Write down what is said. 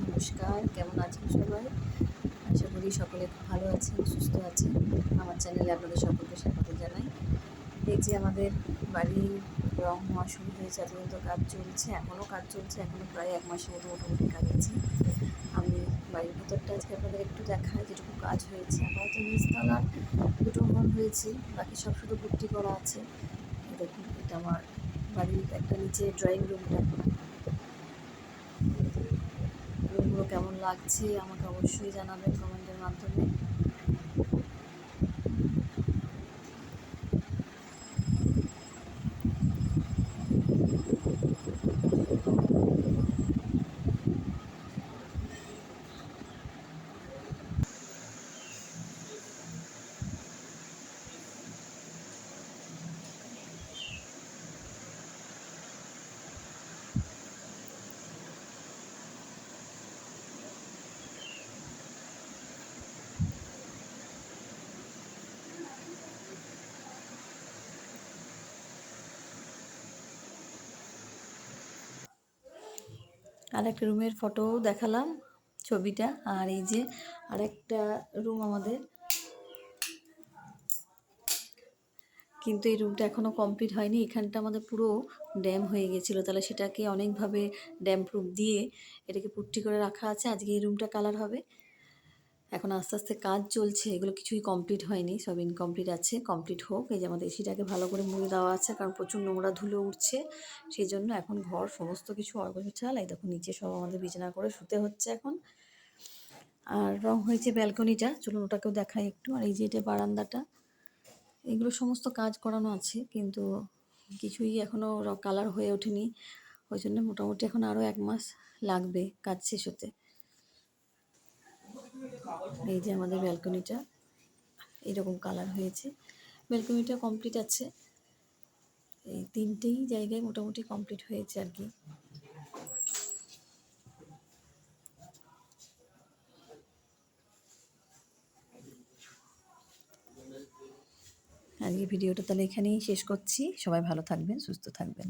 নমস্কার, কেমন আছেন সবাই? আশা করি সকলে খুব ভালো আছেন, সুস্থ আছেন। আমার চ্যানেলে আপনাদের সকলকে স্বাগত জানাই। এই যে আমাদের বাড়ির রং হওয়া শুরু হয়েছে, এতদিন তো কাজ চলছে, এখনও কাজ চলছে, এখনও প্রায় 1 মাসের মতো মোটামুটি কাজ আছে। আমি বাড়ির ভিতরটা আজকে আপনাদের একটু দেখাই যেটুকু কাজ হয়েছে। আপাতত নিচতলার 2টো ঘর হয়েছে, বাকি সব শুধু পুট্টি করা আছে। দেখুন, এটা আমার বাড়ির একটা নিচে ড্রয়িং রুমটা। রুমগুলো কেমন লাগছে আমাকে অবশ্যই জানাবেন কমেন্টের মাধ্যমে। আর একটা রুমের ফটো দেখালাম, ছবিটা। আর এই যে আরেকটা রুম আমাদের, কিন্তু এই রুমটা এখনও কমপ্লিট হয়নি। এখানটা আমাদের পুরো ড্যাম হয়ে গেছিলো, তাহলে সেটাকে অনেকভাবে ড্যাম প্রুফ দিয়ে এটাকে পুট্টি করে রাখা আছে। আজকে এই রুমটা কালার হবে। এখন আস্তে আস্তে কাজ চলছে, এগুলো কিছুই কমপ্লিট হয়নি, সব ইনকমপ্লিট আছে। কমপ্লিট হোক। এই যে আমাদের এসিটাকে ভালো করে মুড়ে দেওয়া আছে, কারণ প্রচুর নোংরা ধুলো উঠছে। সেই জন্য এখন ঘর সমস্ত কিছু অগোছাল। এই দেখুন, নিচে সব আমাদের বিছানা করে শুতে হচ্ছে এখন। আর রং হয়েছে ব্যালকনিটা, চলুন ওটাকেও দেখাই একটু। আর এই যে এটা বারান্দাটা, এগুলো সমস্ত কাজ করানো আছে, কিন্তু কিছুই এখনও কালার হয়ে ওঠেনি। ওই জন্য মোটামুটি এখন আরও 1 মাস লাগবে কাজ শেষ হতে। এই যে আমাদের ব্যালকনিটা এইরকম কালার হয়েছে। ব্যালকনিটা কমপ্লিট আছে, এই 3টেই জায়গায় মোটামুটি কমপ্লিট হয়েছে আর কি। আজকে ভিডিওটা তাহলে এখানেই শেষ করছি। সবাই ভালো থাকবেন, সুস্থ থাকবেন।